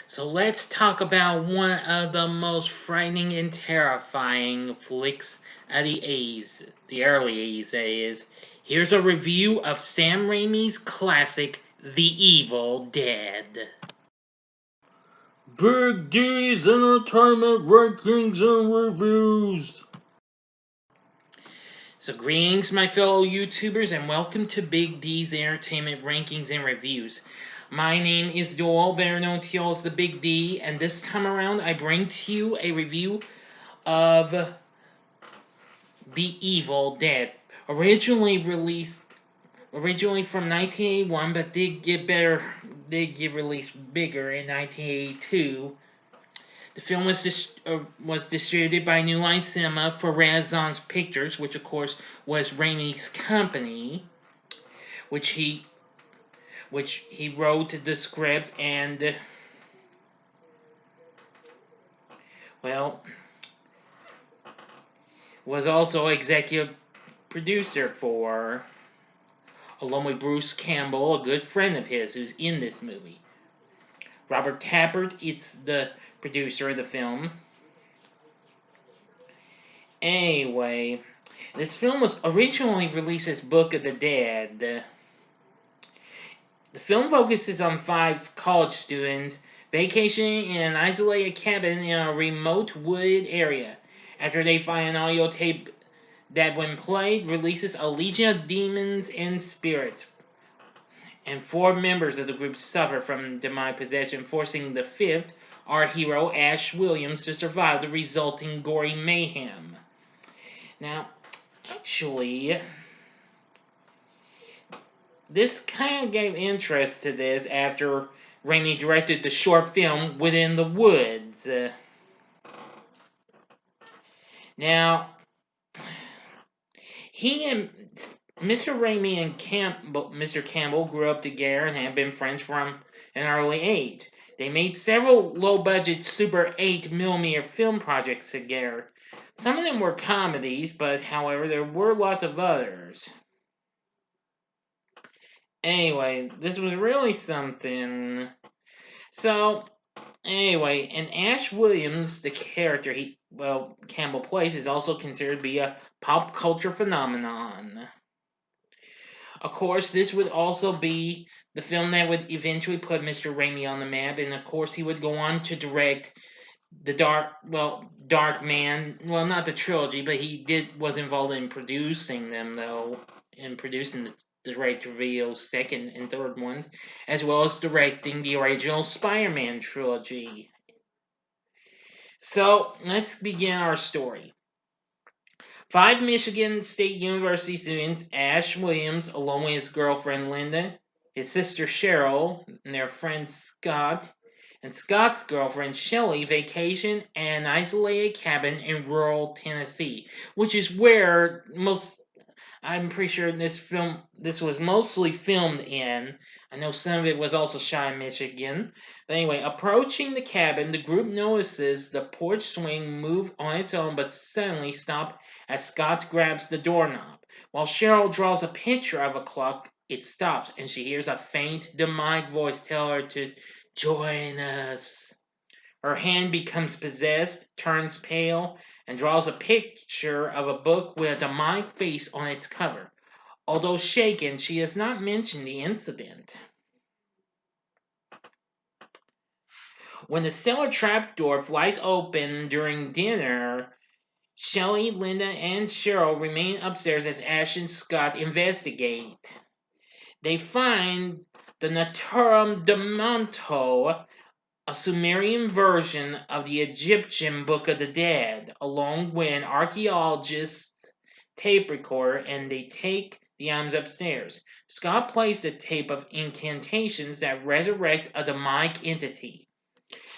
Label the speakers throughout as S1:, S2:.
S1: So let's talk about one of the most frightening and terrifying flicks of the early 80s that is. Here's a review of Sam Raimi's classic, The Evil Dead. Big D's Entertainment Rankings and Reviews. So greetings my fellow YouTubers and welcome to Big D's Entertainment Rankings and Reviews. My name is Doyle, better known to y'all as the Big D, and this time around I bring to you a review of The Evil Dead. Originally from 1981, but did get released bigger in 1982. The film was distributed by New Line Cinema for Renaissance Pictures, which of course was Raimi's company, which he wrote the script and was also executive producer for, along with Bruce Campbell, a good friend of his who's in this movie. Robert Tappert is the producer of the film. Anyway, this film was originally released as Book of the Dead. The film focuses on 5 college students vacationing in an isolated cabin in a remote wooded area. After they find an audio tape that, when played, releases a legion of demons and spirits, and 4 members of the group suffer from demonic possession, forcing the 5th, our hero Ash Williams, to survive the resulting gory mayhem. Now, actually, this kind of gave interest to this after Raimi directed the short film Within the Woods. Now, he and Mr. Raimi and Mr. Campbell grew up together and had been friends from an early age. They made several low-budget Super 8mm film projects together. Some of them were comedies, but however, there were lots of others. Anyway, this was really something. So, anyway, and Ash Williams, the character Campbell plays, is also considered to be a pop culture phenomenon. Of course, this would also be the film that would eventually put Mr. Raimi on the map, and of course, he would go on to direct the Dark Man. Well, not the trilogy, but he was involved in producing them, though, in producing the direct-to-video second and third ones, as well as directing the original Spider-Man trilogy. So, let's begin our story. 5 Michigan State University students, Ash Williams, along with his girlfriend Linda, his sister Cheryl, and their friend Scott, and Scott's girlfriend Shelley, vacation in an isolated cabin in rural Tennessee, which is where I'm pretty sure this was mostly filmed in. I know some of it was also shot in Michigan. But anyway, approaching the cabin, the group notices the porch swing move on its own but suddenly stop as Scott grabs the doorknob. While Cheryl draws a picture of a clock, it stops and she hears a faint, demonic voice tell her to join us. Her hand becomes possessed, turns pale, and draws a picture of a book with a demonic face on its cover. Although shaken, she does not mention the incident. When the cellar trapdoor flies open during dinner, Shelley, Linda, and Cheryl remain upstairs as Ash and Scott investigate. They find the Naturam Demonto, a Sumerian version of the Egyptian Book of the Dead, along with an archaeologist's tape recorder, and they take the items upstairs. Scott plays the tape of incantations that resurrect a demonic entity,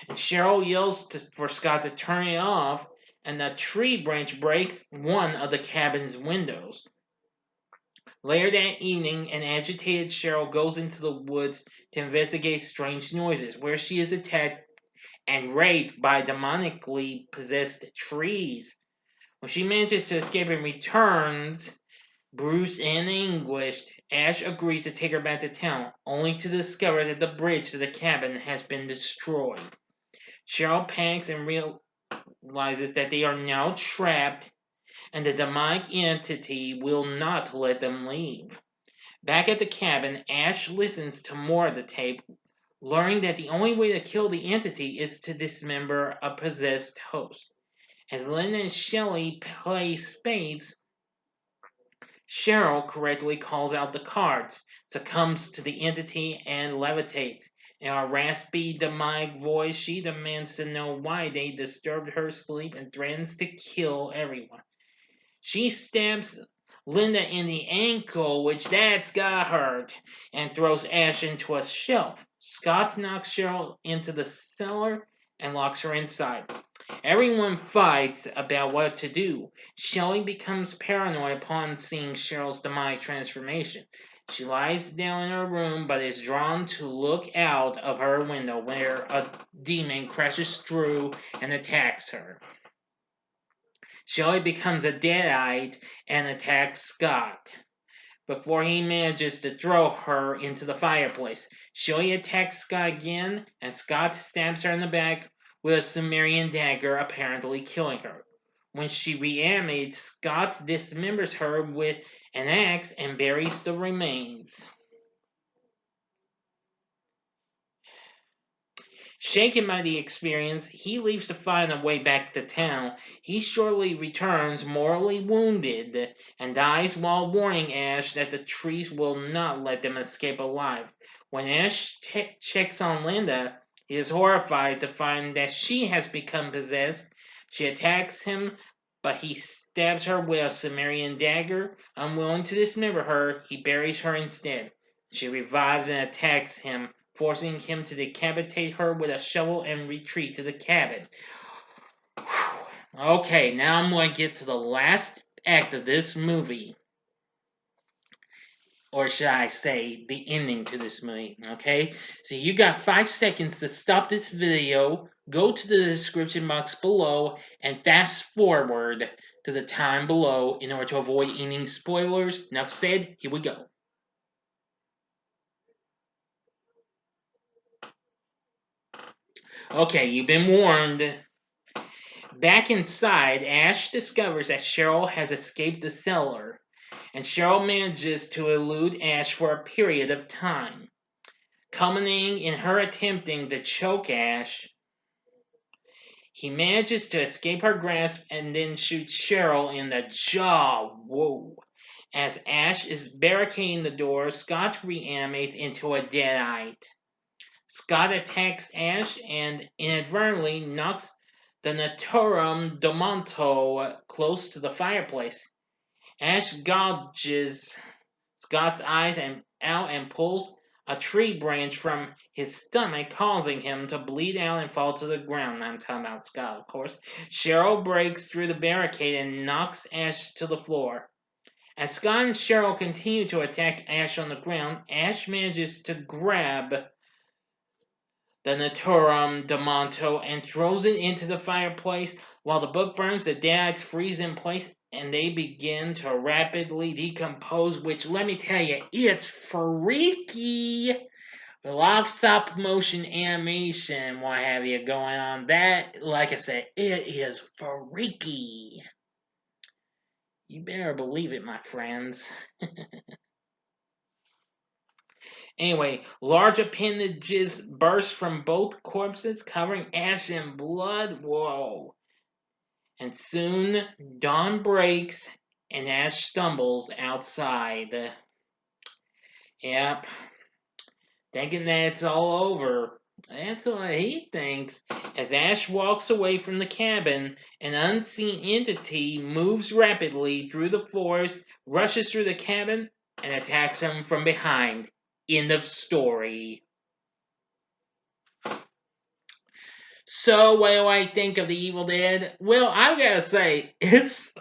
S1: and Cheryl yells for Scott to turn it off, and a tree branch breaks one of the cabin's windows. Later that evening, an agitated Cheryl goes into the woods to investigate strange noises, where she is attacked and raped by demonically possessed trees. When she manages to escape and returns, Bruised and anguished, Ash agrees to take her back to town, only to discover that the bridge to the cabin has been destroyed. Cheryl panics and realizes that they are now trapped, and the demonic entity will not let them leave. Back at the cabin, Ash listens to more of the tape, learning that the only way to kill the entity is to dismember a possessed host. As Linda and Shelley play spades, Cheryl correctly calls out the cards, succumbs to the entity, and levitates. In a raspy, demonic voice, she demands to know why they disturbed her sleep and threatens to kill everyone. She stabs Linda in the ankle, which that's got hurt, and throws Ash into a shelf. Scott knocks Cheryl into the cellar and locks her inside. Everyone fights about what to do. Shelley becomes paranoid upon seeing Cheryl's demonic transformation. She lies down in her room but is drawn to look out of her window where a demon crashes through and attacks her. Shelley becomes a deadite and attacks Scott before he manages to throw her into the fireplace. Shelley attacks Scott again, and Scott stabs her in the back with a Sumerian dagger, apparently killing her. When she reanimates, Scott dismembers her with an axe and buries the remains. Shaken by the experience, he leaves to find a way back to town. He shortly returns morally wounded and dies while warning Ash that the trees will not let them escape alive. When Ash checks on Linda, he is horrified to find that she has become possessed. She attacks him, but he stabs her with a Sumerian dagger. Unwilling to dismember her, he buries her instead. She revives and attacks him, forcing him to decapitate her with a shovel and retreat to the cabin. Okay, now I'm going to get to the last act of this movie. Or should I say, the ending to this movie, okay? So you got 5 seconds to stop this video, go to the description box below, and fast forward to the time below in order to avoid any spoilers. Enough said, here we go. Okay, you've been warned. Back inside, Ash discovers that Cheryl has escaped the cellar, and Cheryl manages to elude Ash for a period of time, culminating in her attempting to choke Ash. He manages to escape her grasp and then shoots Cheryl in the jaw. Whoa. As Ash is barricading the door, Scott reanimates into a deadite. Scott attacks Ash and inadvertently knocks the Naturum Domanto close to the fireplace. Ash gouges Scott's eyes out and pulls a tree branch from his stomach, causing him to bleed out and fall to the ground. I'm talking about Scott, of course. Cheryl breaks through the barricade and knocks Ash to the floor. As Scott and Cheryl continue to attack Ash on the ground, Ash manages to grab the Naturum Domanto and throws it into the fireplace. While the book burns, the Deadites freeze in place and they begin to rapidly decompose, which, let me tell you, it's freaky. A lot of stop motion animation, what have you, going on. That, like I said, it is freaky. You better believe it, my friends. Anyway, large appendages burst from both corpses, covering Ash in blood. Whoa. And soon dawn breaks and Ash stumbles outside. Yep. Thinking that it's all over. That's what he thinks. As Ash walks away from the cabin, an unseen entity moves rapidly through the forest, rushes through the cabin, and attacks him from behind. End of story. So, what do I think of The Evil Dead? Well, I gotta say, it's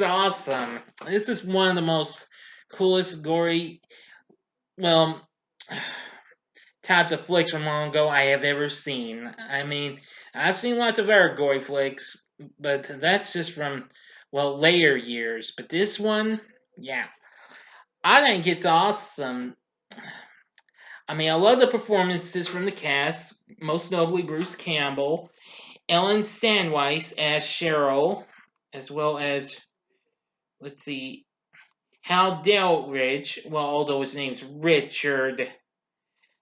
S1: awesome. This is one of the most coolest, gory, well, types of flicks from long ago I have ever seen. I mean, I've seen lots of other gory flicks, but that's just from, well, later years. But this one, Yeah, I think it's awesome. I mean, I love the performances from the cast, most notably Bruce Campbell, Ellen Sandweiss as Cheryl, as well as, let's see, Hal Delridge, well, although his name's Richard,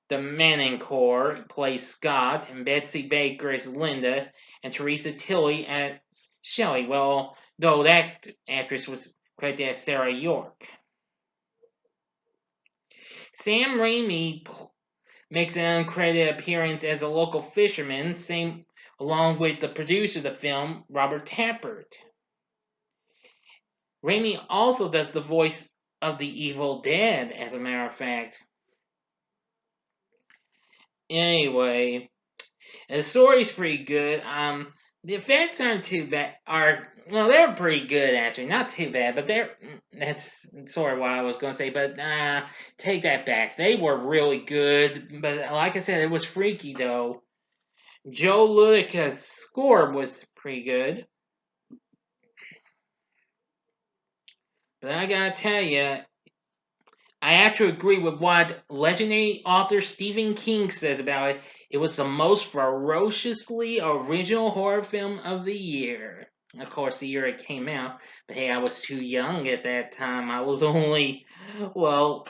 S1: the Manencore plays Scott, and Betsy Baker as Linda, and Teresa Tilly as Shelley. Well, though that actress was credited as Sarah York. Sam Raimi makes an uncredited appearance as a local fisherman, same along with the producer of the film, Robert Tappert. Raimi also does the voice of the Evil Dead, as a matter of fact. Anyway, the story's pretty good. The effects aren't too bad. They're pretty good actually, not too bad, but that's sort of what I was going to say. But take that back. They were really good, but like I said, it was freaky though. Joe Ludica's score was pretty good, but I gotta tell you, I actually agree with what legendary author Stephen King says about it. It was the most ferociously original horror film of the year. Of course, the year it came out, but hey, I was too young at that time. I was only, well,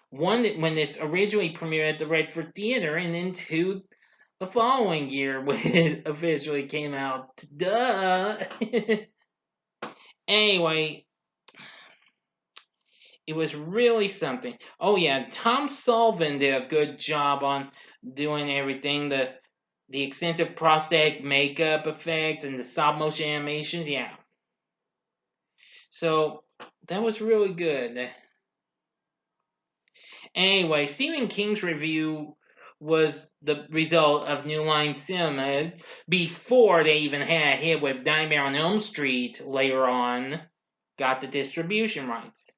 S1: one when this originally premiered at the Redford Theater, and then two the following year when it officially came out. Duh. Anyway, it was really something. Oh yeah, Tom Sullivan did a good job on doing everything. The extensive prosthetic makeup effects and the stop motion animations. Yeah. So that was really good. Anyway, Stephen King's review was the result of New Line Cinema before they even had a hit with Nightmare on Elm Street later on. Got the distribution rights.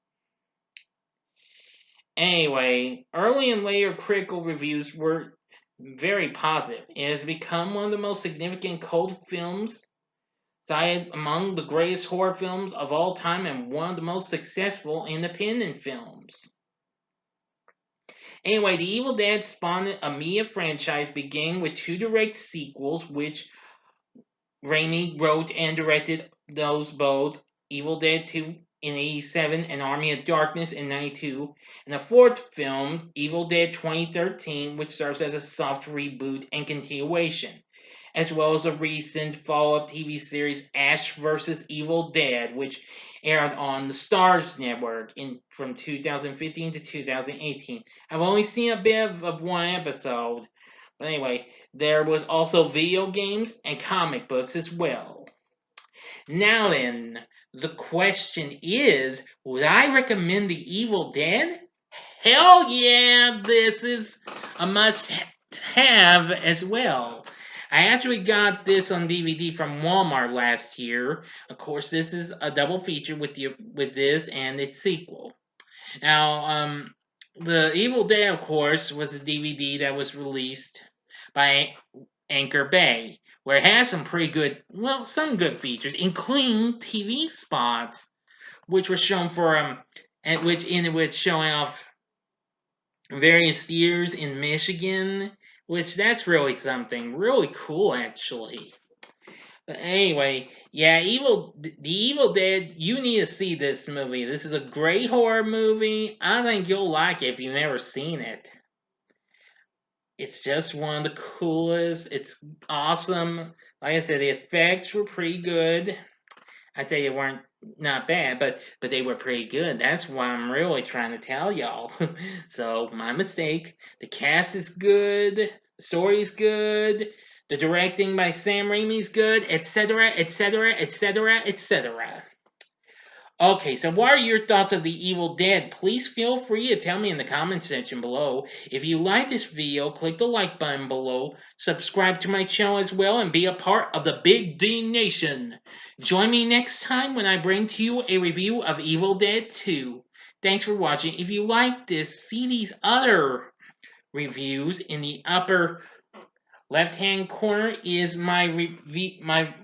S1: Anyway, early and later critical reviews were very positive. It has become one of the most significant cult films, cited among the greatest horror films of all time, and one of the most successful independent films. Anyway, The Evil Dead spawned a media franchise beginning with two direct sequels, which Raimi wrote and directed those both, Evil Dead 2 in 87 and Army of Darkness in 92, and the fourth film, Evil Dead 2013, which serves as a soft reboot and continuation, as well as a recent follow-up TV series, Ash vs. Evil Dead, which aired on the Stars Network from 2015 to 2018. I've only seen a bit of one episode, but anyway, there was also video games and comic books as well. Now then, the question is, would I recommend The Evil Dead? Hell yeah, this is a must have as well. I actually got this on DVD from Walmart last year. Of course, this is a double feature with this and its sequel. Now, the Evil Dead, of course, was a DVD that was released by Anchor Bay, where it has some pretty good, well, some good features, including TV spots, which were shown for and which showing off various years in Michigan, which that's really something really cool, actually. But anyway, yeah, The Evil Dead. You need to see this movie. This is a great horror movie. I think you'll like it if you've never seen it. It's just one of the coolest. It's awesome. Like I said, the effects were pretty good. I'd say they weren't not bad, but they were pretty good. That's why I'm really trying to tell y'all. So my mistake. The cast is good. The story's good. The directing by Sam Raimi is good, etc., etc., etc., etc. Okay, so what are your thoughts of The Evil Dead? Please feel free to tell me in the comment section below. If you like this video, click the like button below, subscribe to my channel as well, and be a part of the Big D Nation. Join me next time when I bring to you a review of Evil Dead 2. Thanks for watching. If you like this, see these other reviews in the upper left-hand corner is my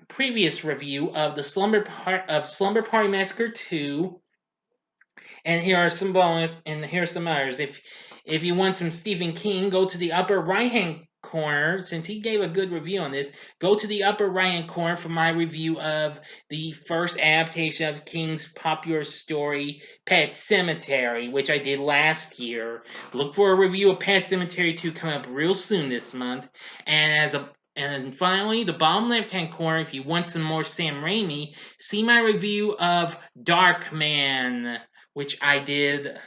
S1: previous review of Slumber Party Massacre 2, And here are some bonus, and here's some others. If you want some Stephen King, go to the upper right hand corner. Since he gave a good review on this, go to the upper right hand corner for my review of the first adaptation of King's popular story, Pet Cemetery, which I did last year. Look for a review of Pet Cemetery 2 coming up real soon this month. And then finally, the bottom left hand corner, if you want some more Sam Raimi, see my review of Darkman, which I did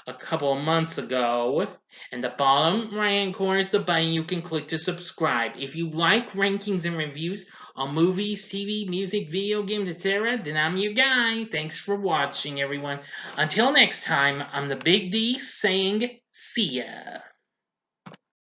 S1: a couple of months ago. And the bottom right hand corner is the button you can click to subscribe. If you like rankings and reviews on movies, TV, music, video games, etc., then I'm your guy. Thanks for watching, everyone. Until next time, I'm the Big D saying see ya.